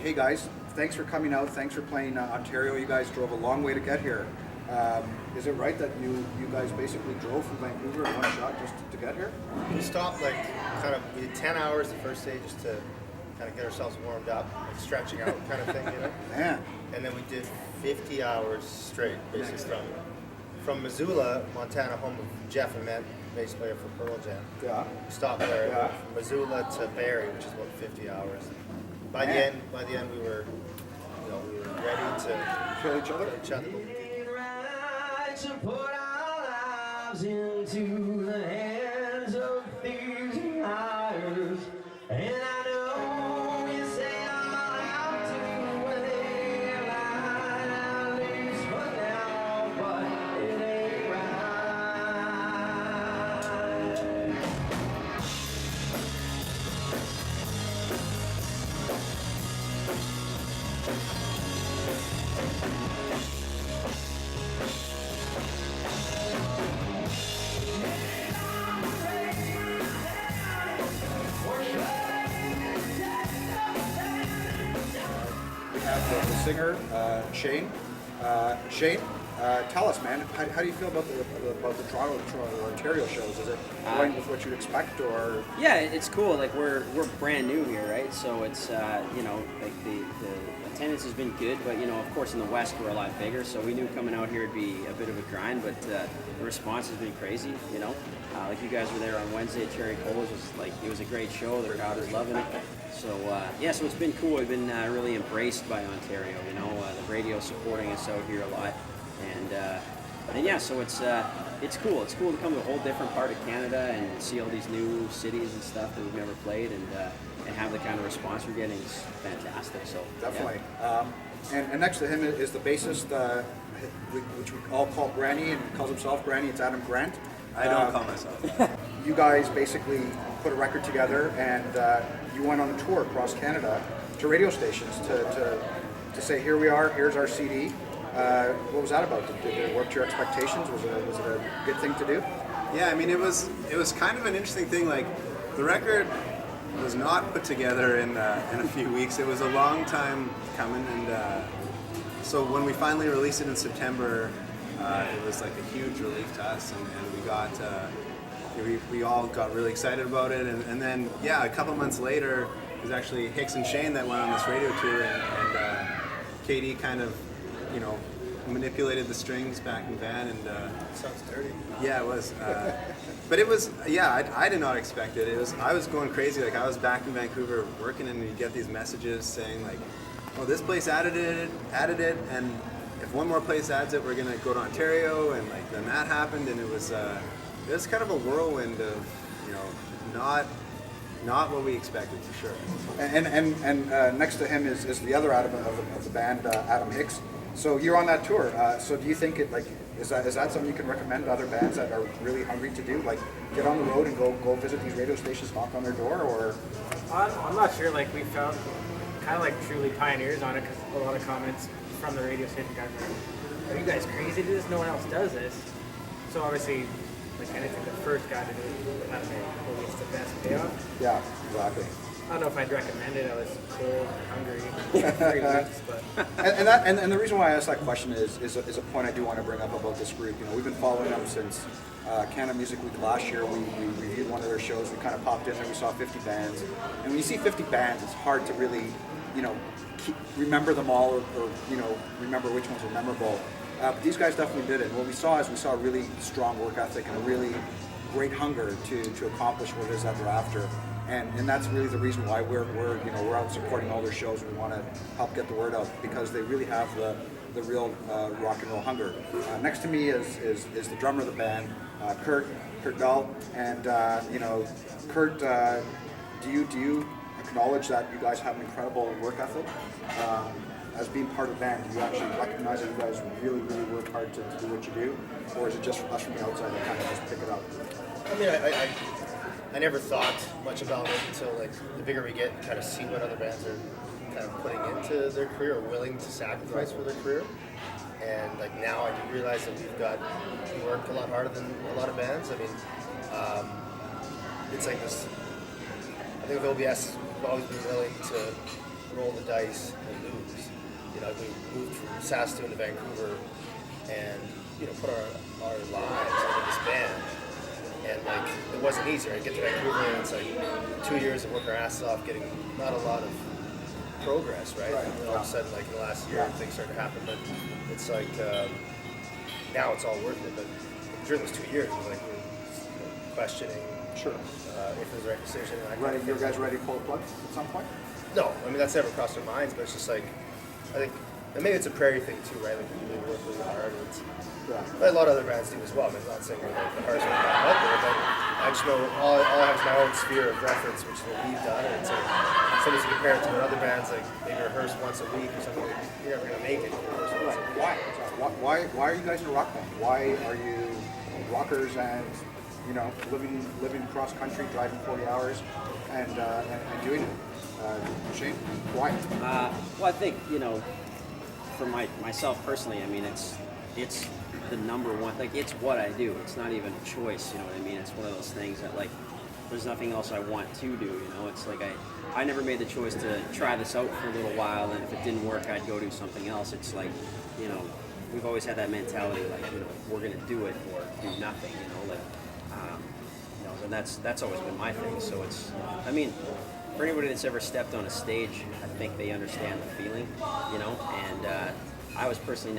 hey guys, thanks for coming out. Thanks for playing Ontario. You guys drove a long way to get here. Is it right that you guys basically drove from Vancouver in one shot just to get here? We stopped we did 10 hours the first day just to kind of get ourselves warmed up, like stretching out kind of thing, you know? Man. And then we did 50 hours straight, basically from Missoula, Montana, home of Jeff and Matt, bass player for Pearl Jam. Yeah. We stopped there. Yeah. From Missoula to Barrie, which is about 50 hours. By the end, we were ready to kill each other. To put our lives into the hands of thieves and liars. And I know you say I'll have to wait a line at least for now, but it ain't right. We have the singer, Shane. Shane, tell us, man, how do you feel about the Toronto Ontario shows? Is it going with what you'd expect, or? Yeah, it's cool. Like we're brand new here, right? So it's like the attendance has been good, but of course in the West we're a lot bigger. So we knew coming out here it'd be a bit of a grind, but the response has been crazy. Like you guys were there on Wednesday at Cherry Coles. It was a great show. The crowd is loving it. So so it's been cool. We've been really embraced by Ontario. The radio supporting us out here a lot, and yeah, so it's cool. It's cool to come to a whole different part of Canada and see all these new cities and stuff that we've never played, and have the kind of response we're getting is fantastic. So Definitely. Yeah. And next to him is the bassist, which we all call Granny, and he calls himself Granny. It's Adam Grant. I don't call myself. You guys basically put a record together, and you went on a tour across Canada to radio stations to say, here we are, here's our CD. What was that about? Did it work to your expectations? Was it a good thing to do? Yeah, I mean, it was kind of an interesting thing. Like, the record was not put together in a few weeks. It was a long time coming, and so when we finally released it in September, it was like a huge relief to us, and we got we all got really excited about it, and then a couple months later, it was actually Hicks and Shane that went on this radio tour, and Katie kind of manipulated the strings back in band, and Sounds dirty. yeah, it was. But it was, I did not expect it. I was going crazy. Like, I was back in Vancouver working, and you get these messages saying like, "Oh, this place added it, and if one more place adds it, we're gonna go to Ontario." And like, then that happened, and it was kind of a whirlwind of, not what we expected for sure. And next to him is the other Adam of the band, Adam Hicks. So you're on that tour. So do you think is that something you can recommend to other bands that are really hungry to do? Like, get on the road and go visit these radio stations, knock on their door, or? I'm not sure. Like, we found kind of like truly pioneers on it, because a lot of comments from the radio station guys are you guys crazy to do this? No one else does this. So obviously, like anything, the first guy to do it kind of made the best payoff. Yeah, exactly. I don't know if I'd recommend it. I was cold and hungry for 3 weeks, but and the reason why I asked that question is a point I do want to bring up about this group. We've been following them since Canada Music Week last year. We reviewed one of their shows. We kind of popped in there. We saw 50 bands, and when you see 50 bands, it's hard to really remember them all, or remember which ones are memorable. But these guys definitely did it. And what we saw a really strong work ethic and a really great hunger to accomplish what it is that they're after. And that's really the reason why we're out supporting all their shows. We want to help get the word out, because they really have the real rock and roll hunger. Next to me is the drummer of the band, Kurt Dahl, and Kurt, do you acknowledge that you guys have an incredible work ethic? As being part of the band, do you actually recognize that you guys really, really work hard to do what you do, or is it just us from the outside that kind of just pick it up? I mean, I never thought much about it until like the bigger we get, and kind of see what other bands are kind of putting into their career, or willing to sacrifice for their career. And like now, I do realize that we work a lot harder than a lot of bands. I mean, it's like this. I think with OBS, we've always been willing to roll the dice and lose. You know, we moved from Saskatoon to Vancouver, and put our lives into this band, and like it wasn't easy. Right? Get to Vancouver, and it's like 2 years of working our asses off, getting not a lot of progress, right? And then all of a sudden, like in the last year, things started to happen. But it's like now it's all worth it. But during those 2 years, it was like we were questioning if it was the right decision. Ready? You guys ready to pull the plug at some point? No, I mean that's never crossed our minds. But it's just like I think, and maybe it's a prairie thing too, right? Like we really work really hard. And it's, a lot of other bands do as well. I mean, I'm not saying we're like the hardest one out there, but I just know all I have is my own sphere of reference, which is what we've done. And so sometimes you compare it to what other bands like maybe rehearse once a week or something. Like, you're never gonna make it. Why are you guys in a rock band? Why are you rockers and living cross country, driving 40 hours, and doing it? Shane, why? Well, I think for myself personally, I mean, it's the number one. Like, it's what I do. It's not even a choice. You know what I mean? It's one of those things that like there's nothing else I want to do. It's like I never made the choice to try this out for a little while, and if it didn't work, I'd go do something else. It's like we've always had that mentality, like we're gonna do it or do nothing. And that's always been my thing. So it's I mean. For anybody that's ever stepped on a stage, I think they understand the feeling, and I was personally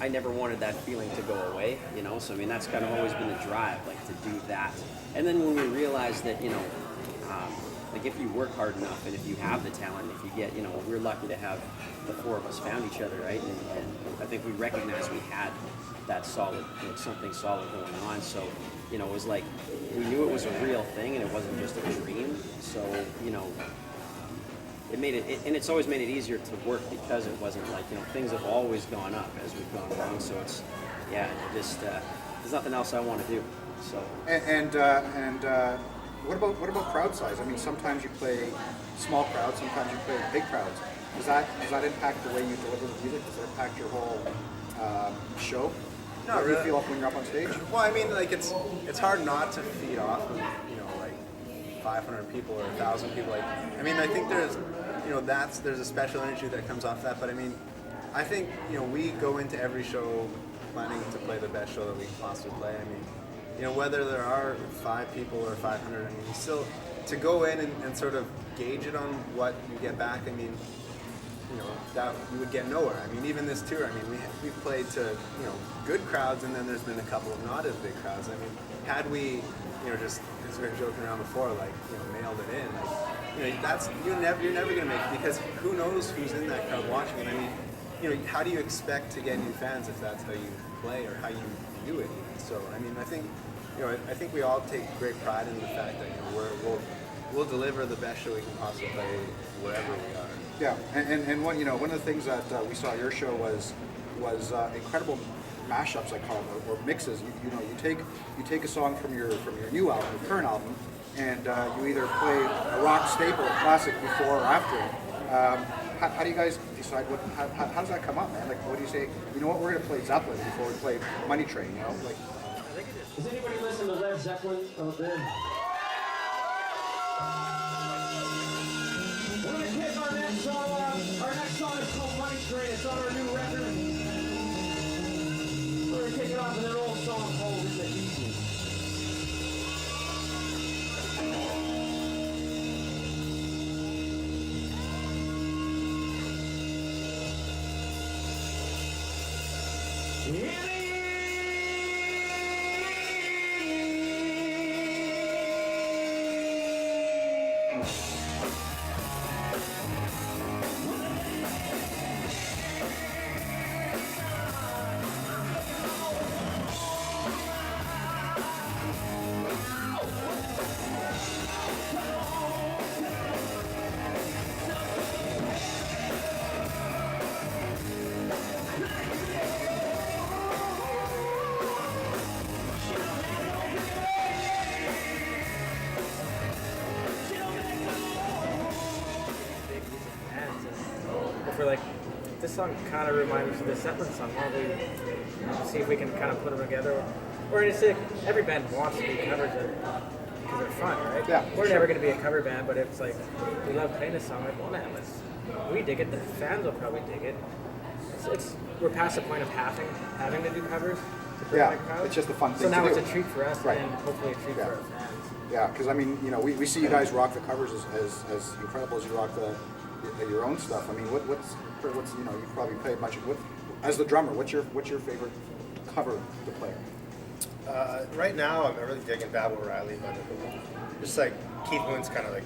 I never wanted that feeling to go away, so I mean, that's kind of always been the drive, like to do that. And then when we realized that, like if you work hard enough and if you have the talent, if you get, we're lucky to have the four of us found each other, right? And I think we recognized we had that solid, something solid going on. So, it was like, we knew it was a real thing and it wasn't just a dream. So, it made it, and it's always made it easier to work because it wasn't like, things have always gone up as we've gone along. So it's, just, there's nothing else I want to do. So. And what about crowd size? I mean, sometimes you play small crowds, sometimes you play big crowds. Does that impact the way you deliver the music? Does it impact your whole show? Not How do really. you feel when you're up on stage? Well, I mean, like it's hard not to feed off of like 500 people or 1,000 people. Like, I mean, I think there's there's a special energy that comes off that. But I mean, I think we go into every show planning to play the best show that we can possibly play. I mean, whether there are 5 people or 500, I mean, still to go in and sort of gauge it on what you get back. I mean, that you would get nowhere. I mean, even this tour, I mean, we've played to, good crowds, and then there's been a couple of not as big crowds. I mean, had we, just, as we were joking around before, like, mailed it in, like, you're never going to make it, because who knows who's in that crowd watching it. I mean, how do you expect to get new fans if that's how you play or how you do it? So, I mean, I think we all take great pride in the fact that, we'll deliver the best show we can possibly play wherever we are. Yeah, and one of the things that we saw at your show was incredible mashups, I call them, or mixes. You take a song from your new album, your current album, and you either play a rock staple, a classic before or after. How do you guys decide how does that come up, man? Like, what do you say? You know what, we're gonna play Zeppelin before we play Money Train. Like. Does anybody listen to Led Zeppelin? We're gonna kick our next song off. Our next song is called Money Train. It's on our new record. We're gonna kick it off with an old song called In the Evening. This song kind of reminds us of the Zeppelin song. Why don't we see if we can kind of put them together? Or just every band wants to do covers because they're fun, right? Yeah, We're sure. never going to be a cover band, but if it's like we love playing this song, like, well, man, we dig it. The fans will probably dig it. We're past the point of having to do covers. To bring Yeah, in a crowd. it's just a fun thing So now to it's do. a treat for us, Right. and hopefully a treat Yeah. for our fans. Yeah, because I mean, you know, we see you guys rock the covers as incredible as you rock your own stuff. I mean, what's you know, you probably play a bunch of as the drummer. What's your favorite cover to play? Right now, I'm really digging Bab O'Reilly, but just like Keith Moon's kind of like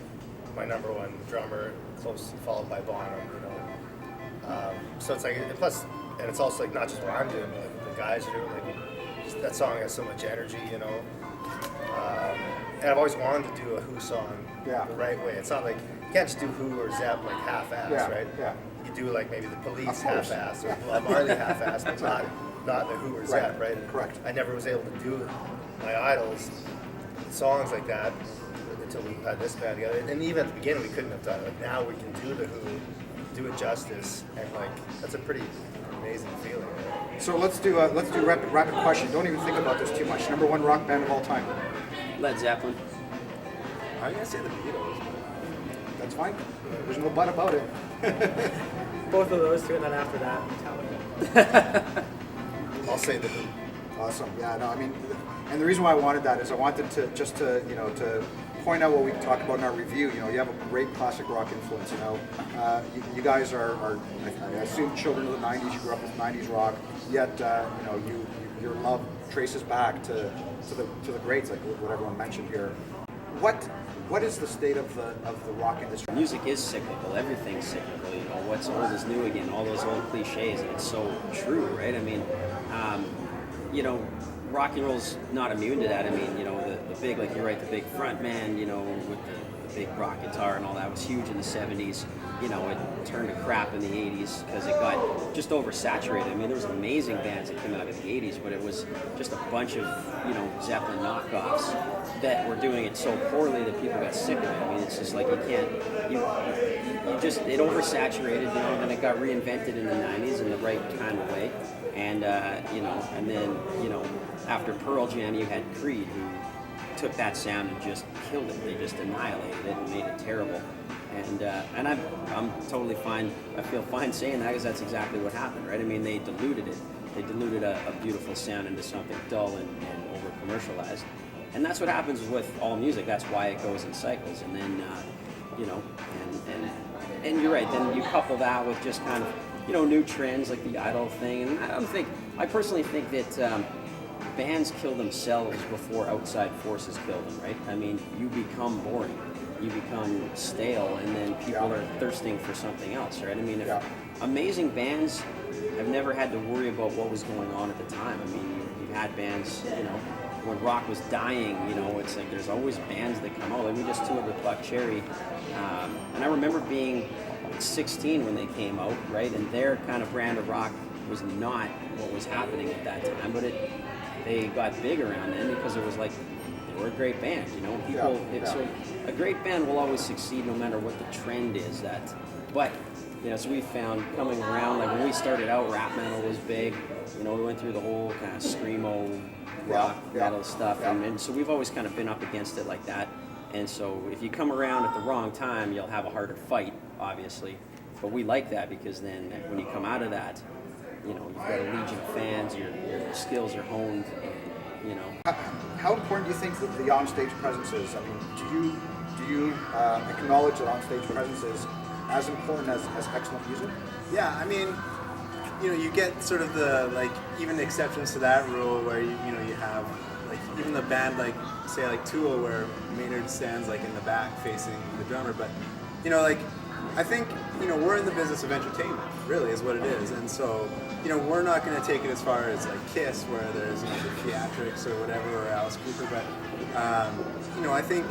my number one drummer, closely followed by Bonham, you know. So it's like, and plus, and it's also like not just what I'm doing, but like the guys are doing. Like just, that song has so much energy, you know. And I've always wanted to do a Who song Yeah. the right way. It's not like you can't just do Who or Zepp like half-ass, Yeah, right? yeah. You do like maybe the Police Of course. half-ass or Bob Marley half-ass, but not the Who or Zepp, right? Correct. I never was able to do my idols songs like that until we had this band together. And even at the beginning, we couldn't have done it. Like now, we can do the Who, do it justice, and like that's a pretty amazing feeling. Right? So let's do rapid question. Don't even think about this too much. Number one rock band of all time. Led Zeppelin. I'm gonna say the Beatles. That's fine. There's no but about it. Both of those two, and then after that, Metallica. I'll say the Who. Awesome. Yeah. No. I mean, and the reason why I wanted that is I wanted to just to point out what we talked about in our review. You know, you have a great classic rock influence. You know, you guys are I assume children of the '90s. You grew up with '90s rock. Yet, you know, your love traces back to the greats, like what everyone mentioned here. What is the state of the rock industry? Music is cyclical. Everything's cyclical. You know, what's old is new again. All those old cliches, and it's so true, right? I mean, you know, rock and roll's not immune to that. I mean, you know, the big, like you're right, the big front man, you know, with the big rock guitar and all that was huge in the 70s. You know, it turned to crap in the 80s because it got just oversaturated. I mean, there was amazing bands that came out in the 80s, but it was just a bunch of, you know, Zeppelin knockoffs that were doing it so poorly that people got sick of it. I mean, it's just like you just, it oversaturated, you know, and then it got reinvented in the 90s in the right kind of way. And, you know, and then, you know, after Pearl Jam, you had Creed, who took that sound and just killed it. They just annihilated it and made it terrible. And I'm totally fine. I feel fine saying that because that's exactly what happened, right? I mean, they diluted it. They diluted a beautiful sound into something dull and over commercialized. And that's what happens with all music. That's why it goes in cycles. And then, you know, and you're right. Then you couple that with just kind of, you know, new trends like the idol thing. And I personally think that bands kill themselves before outside forces kill them, right? I mean, you become boring. You become stale, and then people are thirsting for something else, right? I mean, amazing bands have never had to worry about what was going on at the time. I mean, you've had bands, you know, when rock was dying, you know, it's like there's always bands that come out. Like we just toured with Buck Cherry, and I remember being like 16 when they came out, right? And their kind of brand of rock was not what was happening at that time, but they got big around then because it was like, we're a great band, you know. People, so a great band will always succeed no matter what the trend is. But you know, so we found coming around, like when we started out, rap metal was big. You know, we went through the whole kind of screamo rock metal stuff, and so we've always kind of been up against it like that. And so if you come around at the wrong time, you'll have a harder fight, obviously. But we like that because then when you come out of that, you know, you've got a legion of fans, your skills are honed. You know. How important do you think that the onstage presence is? I mean, do you acknowledge that onstage presence is as important as excellent music? Yeah, I mean, you know, you get sort of the, like, even exceptions to that rule where, you know, you have, like, even the band, like, say, like Tool, where Maynard stands, like, in the back facing the drummer. But, you know, like, I think, you know, we're in the business of entertainment, really, is what it is. And so, you know, we're not going to take it as far as, like, Kiss, where there's, you know, the theatrics or whatever, or Alice Cooper. But, you know, I think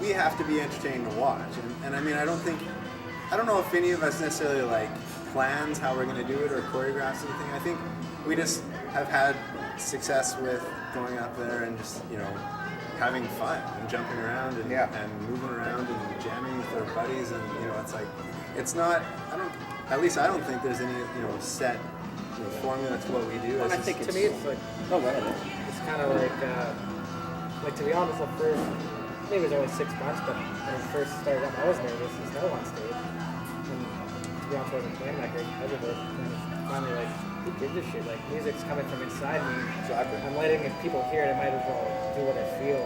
we have to be entertained to watch. And I mean, I don't know if any of us necessarily, like, plans how we're going to do it or choreographs anything. I think we just have had success with going up there and just, you know, having fun and jumping around and moving around and jamming with our buddies. And, you know, it's like, it's not, I don't think there's any, you know, set, you know, formula to what we do. Well, I think To me, it's like, oh, go ahead. it's kind of like to be honest, the maybe it was only 6 months, but when it first started up, I was nervous as hell on stage. And to be honest, I wasn't playing that great because of it. And it's finally like, who gives a shit? Like, music's coming from inside me. Exactly. I'm letting, if people hear it, I might as well do what I feel.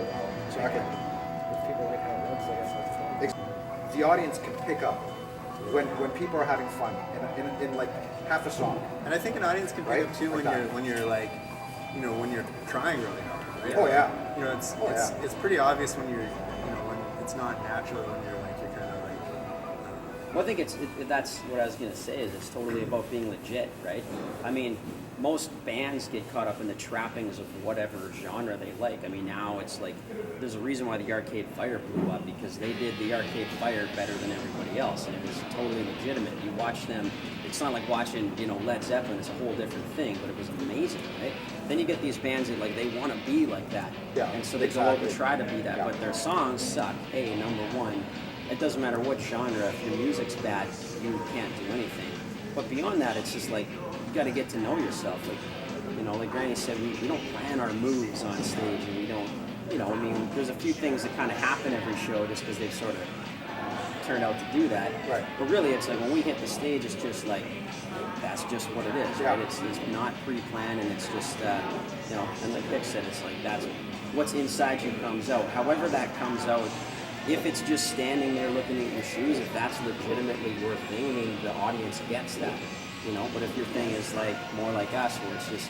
Exactly. If people like how it looks, I guess that's fun. The audience can pick up when people are having fun in like half a song. And I think an audience can pick Right? up too Like when you're like, you know, when you're trying really hard. Right? Oh, yeah. You know, it's pretty obvious when you're, you know, when it's not natural, when you're kind of like. Well, I think that's what I was going to say, is it's totally about being legit, right? I mean, most bands get caught up in the trappings of whatever genre they like. I mean, now it's like, there's a reason why the Arcade Fire blew up, because they did the Arcade Fire better than everybody else, and it was totally legitimate. You watch them, it's not like watching, you know, Led Zeppelin, it's a whole different thing, but it was amazing, right? Then you get these bands that, like, they want to be like that, Yeah, and so they go out and try to be that, but their songs suck. Hey, number one, it doesn't matter what genre, if your music's bad, you can't do anything. But beyond that, it's just like, you got to get to know yourself. Like, you know, like Granny said, we don't plan our moves on stage, and we don't, you know, I mean, there's a few things that kind of happen every show just because they've sort of turned out to do that. Right. But really, it's like when we hit the stage, it's just like, that's just what it is, Yeah. right? It's not pre-planned, and it's just, you know, and like Hicks said, it's like, that's what's inside you comes out. However that comes out, if it's just standing there looking at your shoes, if that's legitimately your thing, I mean, the audience gets that, you know. But if your thing is like more like us, where it's just,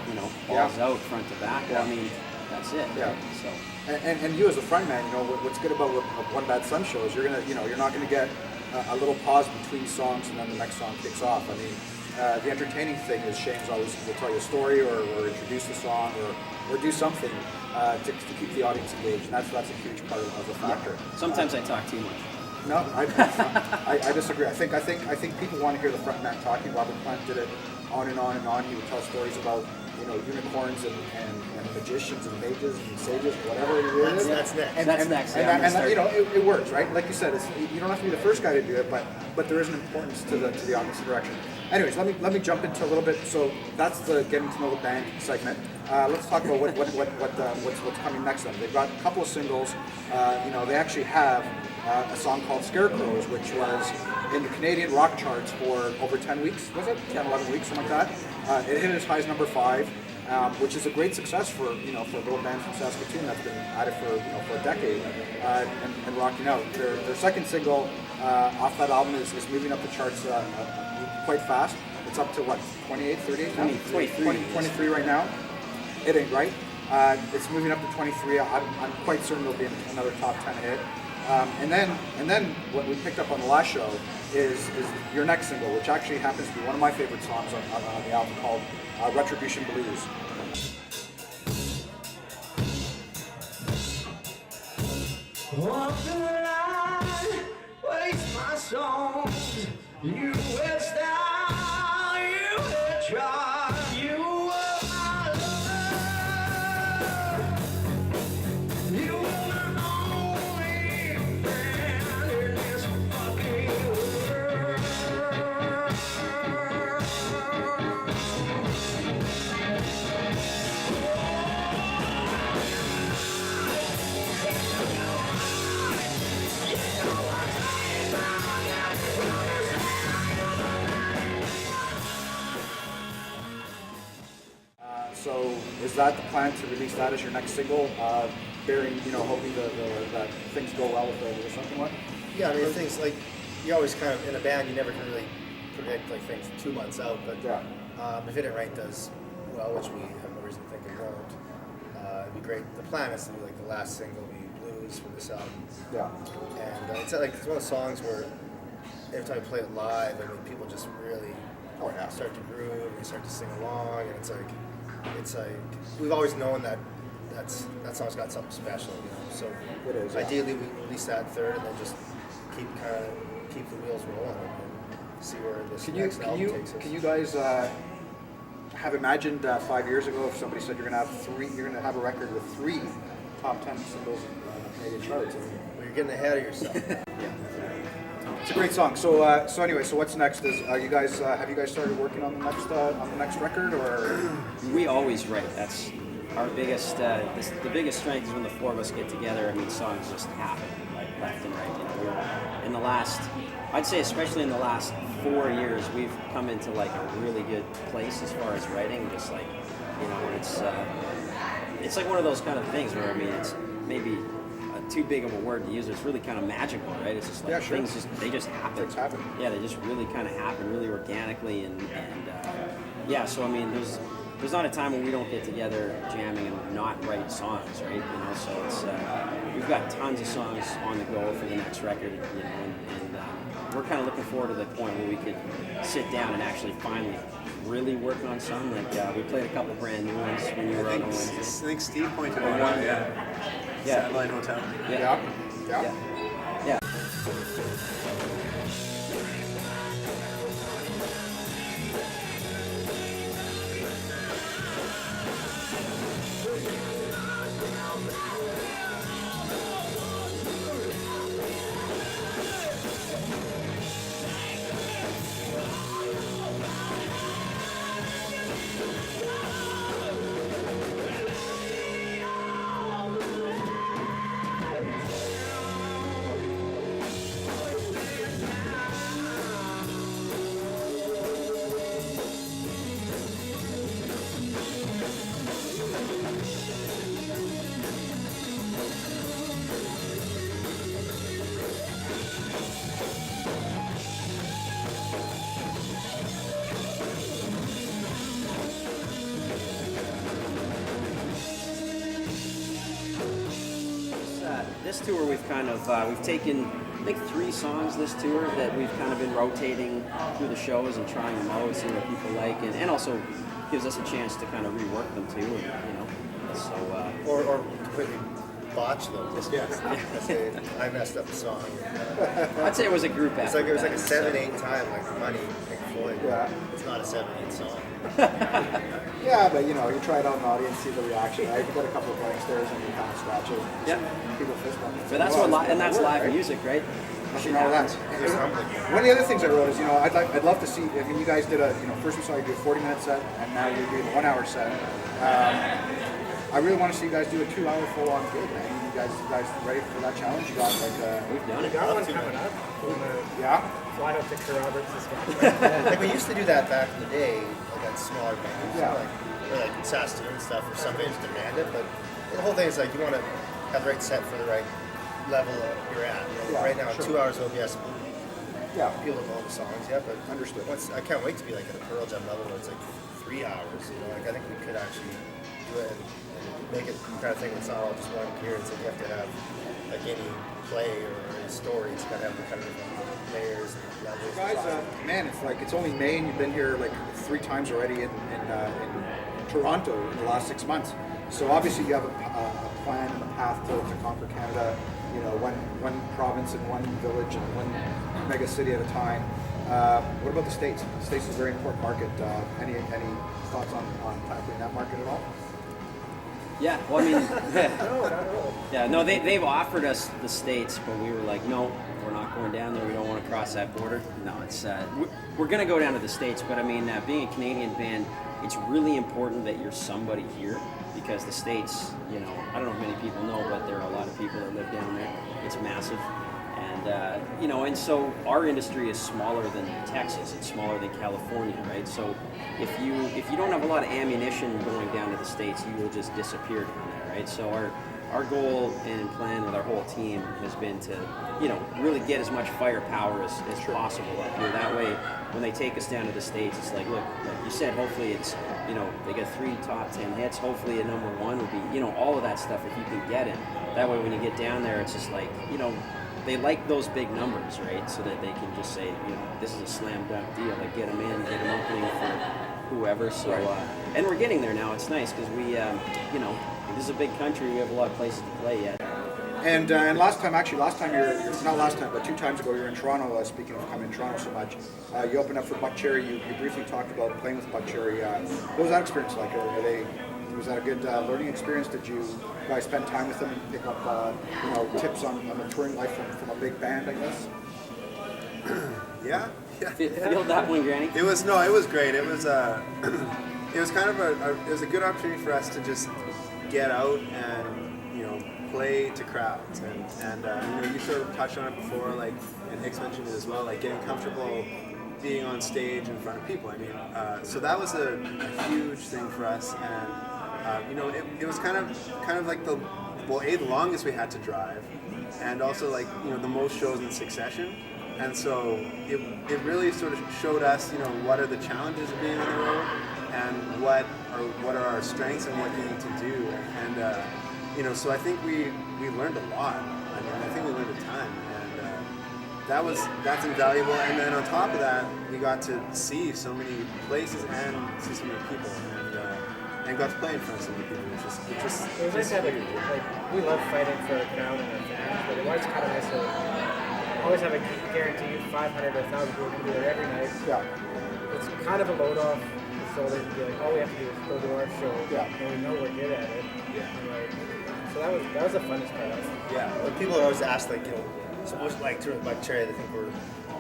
you know, balls out front to back, well, I mean, that's it. Yeah. Right? So. And you as a frontman, you know, what's good about One Bad Sun show is you're not gonna get a little pause between songs and then the next song kicks off. I mean, the entertaining thing is Shane's always will tell you a story or introduce the song or do something to keep the audience engaged, and that's a huge part of the factor. Yeah. Sometimes I talk too much. No, I disagree. I think people want to hear the frontman talking. Robert Plant did it on and on and on. He would tell stories about, you know, unicorns and magicians and mages and sages, whatever it is. That's next. That's next. Yeah, I'm gonna start. You know, it works, right? Like you said, you don't have to be the first guy to do it, but there is an importance to the opposite direction. Anyways, let me jump into a little bit. So that's the getting to know the band segment. Let's talk about what's coming next. Then they've got a couple of singles. You know, they actually have a song called Scarecrows, which was in the Canadian rock charts for over 10 weeks. Was it 10, 11 weeks, something like that? It hit as high as number 5. Which is a great success for a little band from Saskatoon that's been at it for a decade and rocking out. Their second single off that album is moving up the charts quite fast. It's up to what, 28, 38 now? 23 right now. It ain't right. It's moving up to 23. I'm quite certain it'll be another top 10 hit. And then what we picked up on the last show is your next single, which actually happens to be one of my favorite songs on the album, called Retribution Blues. Walk the line, waste my songs. You will style, you will try, you were my lover. You were my only friend in this fucking world. So is that the plan, to release that as your next single, bearing, you know, hoping that things go well with the second one? Yeah, I mean, things like, you always kind of, in a band, you never can really predict like things 2 months out, but Yeah. if It Ain't Right does well, which we have no reason to think it won't, it'd be great. The plan is to do like the last single be blues for this album. Yeah. And it's one of those songs where every time you play it live, I mean, people just really start to groove and they start to sing along, and it's like we've always known that song's got something special, you know. So It is, yeah. ideally we release that third and then just keep the wheels rolling and see where this next album takes us. Can you guys have imagined 5 years ago if somebody said you're gonna have a record with 3 top 10 singles in the Canadian charts? I mean, Well, you're getting ahead of yourself. it's a great song. So anyway, so what's next? Have you guys started working on the next record, or? We always write. That's our biggest, the biggest strength is when the four of us get together. I mean, songs just happen like left and right. You know, we're in the last, I'd say especially in the last 4 years, we've come into like a really good place as far as writing. Just like, you know, it's like one of those kind of things where I mean, it's maybe too big of a word to use. It's really kind of magical, right? It's just like things they just happen. Things happen. Yeah, they just really kind of happen, really organically, and yeah. So I mean, there's not a time when we don't get together jamming and not write songs, right? You know, so it's we've got tons of songs on the go for the next record, you know, and we're kind of looking forward to the point where we could sit down and actually finally really work on some. Like we played a couple brand new ones when you were on I Wednesday. think Steve pointed out one, yeah. Satellite Hotel. Yeah. Yeah. This tour we've kind of we've taken I think 3 songs this tour that we've kind of been rotating through the shows and trying them out, seeing what people like, and also gives us a chance to kind of rework them too, and you know, so Or completely botch them. Yes. I say, I messed up the song. I'd say it was a group It's effort. like it was like a then, 7/8 time, like Money, Pink Floyd. Yeah. It's not a 7/8 song. Yeah, but you know, you try it out in the audience, see the reaction. Right? You got a couple of blank stares and you kind of scratch it. Yeah. People fist bump. But that's that's live music, right? Nothing wrong with that. It's humbling. One of the other things I wrote is, you know, I'd love to see. I mean, you guys did first we saw you do a 40-minute set, and now you're doing a 1-hour set. I really want to see you guys do a 2-hour full-on gig, man. You guys ready for that challenge? You got like We've done We it. got one coming up. We're gonna yeah. fly out to Carruthers, Saskatchewan. Like we used to do that back in the day, like at smaller venues, Yeah. like in Saskatoon and stuff, where some venues demand it. But the whole thing is like you want to have the right set for the right level you're at. You know, Yeah, right now, sure. 2 hours OBS, Yeah. people don't know the songs yet, but Understood. I can't wait to be like at a Pearl Jam level where it's like 3 hours. You know, like I think we could actually do it and make it the kind of thing. It's not all just one appearance. Like you have to have like any play or any story. It's got to have the kind of layers and levels. Guys, man, it's like it's only May and you've been here like 3 times already in Toronto in the last 6 months. So obviously you have a plan and a path to conquer Canada. You know, one province and one village and one mega city at a time. What about the States? The States is a very important market. Any thoughts on tackling that market at all? Yeah, well, I mean, No, not at all. yeah, no, they've offered us the States, but we were like, no, we're not going down there. We don't want to cross that border. No, it's we're going to go down to the States, but I mean, being a Canadian band, it's really important that you're somebody here because the States, you know, I don't know if many people know, but there are a lot of people that live down there. It's massive. And, you know, and so our industry is smaller than Texas. It's smaller than California, right? So if you don't have a lot of ammunition going down to the States, you will just disappear down there, right? So our goal and plan with our whole team has been to, you know, really get as much firepower as possible up here. That way, when they take us down to the States, it's like, look, like you said, hopefully it's, you know, they get 3 top 10 hits. Hopefully a number 1 would be, you know, all of that stuff if you can get it. That way when you get down there, it's just like, you know, they like those big numbers, right? So that they can just say, you know, this is a slam dunk deal. Like get them in, get them opening for whoever. So, and we're getting there now. It's nice because we, you know, this is a big country. We have a lot of places to play yet. And last time you're not last time, but 2 times ago you were in Toronto. Speaking of coming to Toronto so much, you opened up for Buck Cherry. You briefly talked about playing with Buck Cherry. What was that experience like? Was that a good learning experience? Did you guys spend time with them and pick up you know, tips on the touring life from a big band? I guess. Yeah. Feel that one, Granny? It was great. It was it was kind of it was a good opportunity for us to just get out and, you know, play to crowds. And you know, you sort of touched on it before, like, and Hicks mentioned it as well, like getting comfortable being on stage in front of people. I mean, so that was a huge thing for us. And, you know, it was kind of like the longest we had to drive, and also like, you know, the most shows in succession. And so it really sort of showed us, you know, what are the challenges of being on the road, and what are our strengths and what you need to do. And you know, so I think we learned a lot. I mean, I think we learned a ton, and that's invaluable. And then on top of that, we got to see so many places and see so many people, and got to play in front of so many people, which is It was nice to have like we love fighting for a crowd and our fans, but it was kind of nice to always have a guaranteed 500 or 1,000 people can be there every night. Yeah. It's kind of a load off the shoulders to be like, all we have to do is go to our show, Yeah. and we know we're good at it. Yeah. And like, so that was the funnest part. yeah. When people are always asked, like, you know, suppose like through like Cherry, they think we're,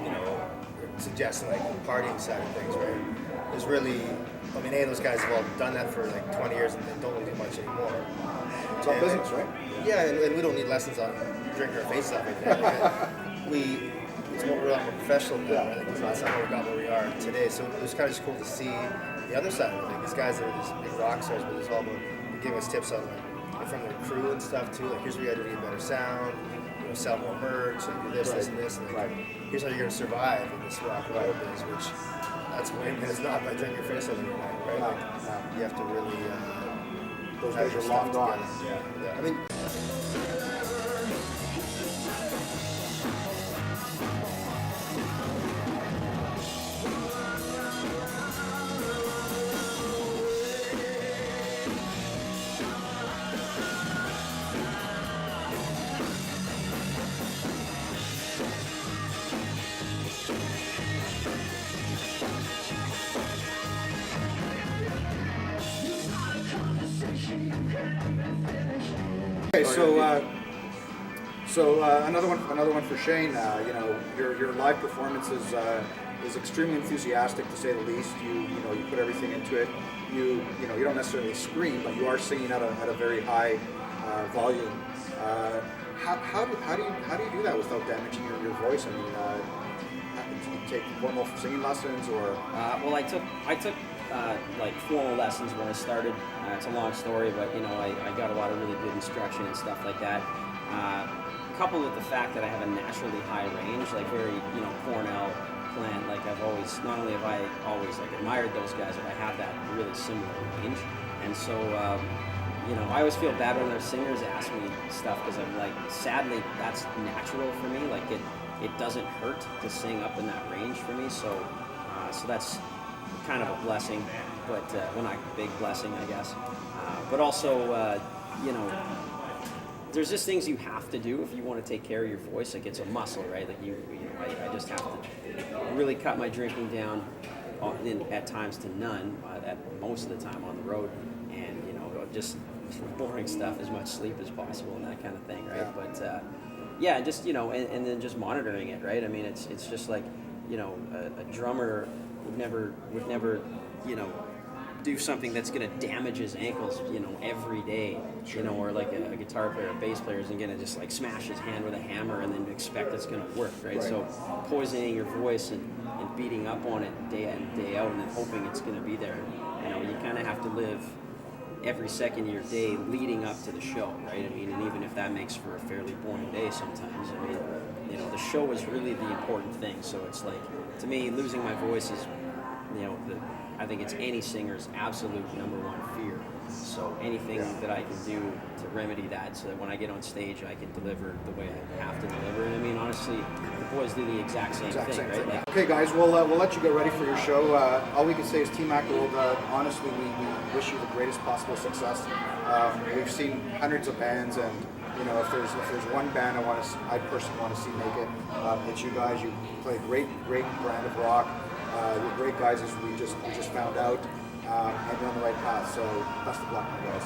you know, suggesting like the partying side of things, right? There's really, I mean, those guys have all done that for like 20 years and don't really do much anymore. It's all business, right? Yeah, and we don't need lessons on drinking our face off. It's more, we're more professional now. Right? Like, that's not how we got where we are today. So it was kind of just cool to see the other side of it. Like, these guys that are these big rock stars, but it's all about giving us tips on like from their crew and stuff too. Like, here's what you got to do to get better sound. You know, sell more merch, and do this, this, and this. And like, here's how you're gonna survive in this rock and roll business, which that's way it's not by drinking your face off every night, right? Like, you have to really. Those have days your are long stuff gone. together. Yeah. I mean. Okay, so another one for Shane. You know, your live performance is extremely enthusiastic, to say the least. You know, you put everything into it. You know, you don't necessarily scream, but you are singing at a very high volume. How do you do that without damaging your voice? I mean, do you take formal singing lessons, or? Well, I took like formal lessons when I started. It's a long story, but you know, I got a lot of really good instruction and stuff like that. Coupled with the fact that I have a naturally high range, like very, you know, Cornell plant. Like I've always, not only have I always like admired those guys, but I have that really similar range. And so, you know, I always feel bad when their singers ask me stuff, because I'm like, sadly, that's natural for me. Like it doesn't hurt to sing up in that range for me. So, so that's kind of a blessing, but well, not a big blessing, I guess. But also, you know, there's just things you have to do if you want to take care of your voice. Like, it's a muscle, right? Like you know, I just have to really cut my drinking down at times to none, at most of the time on the road, and you know, just boring stuff, as much sleep as possible and that kind of thing, right? Yeah. But yeah, just, you know, and then just monitoring it, right? I mean, it's just like, you know, a drummer would never, you know, do something that's going to damage his ankles, you know, every day, you know, or like a guitar player, a bass player isn't going to just like smash his hand with a hammer and then expect it's going to work, right? So poisoning your voice and beating up on it day in, day out, and then hoping it's going to be there, you know, you kind of have to live every second of your day leading up to the show, right? I mean, and even if that makes for a fairly boring day sometimes, I mean, you know, the show is really the important thing. So it's like, to me, losing my voice is, you know, I think it's any singer's absolute number one fear. So anything that I can do to remedy that, so that when I get on stage, I can deliver the way I have to deliver. And I mean, honestly, the boys do the exact same thing, right? Like, Okay, guys, we'll let you get ready for your show. All we can say is T-Mak World, honestly, we wish you the greatest possible success. We've seen hundreds of bands, and you know, if there's one band I personally want to see make it, it's you guys. You play a great brand of rock. You're great guys, as we just found out, and you're on the right path. So best of luck, my guys.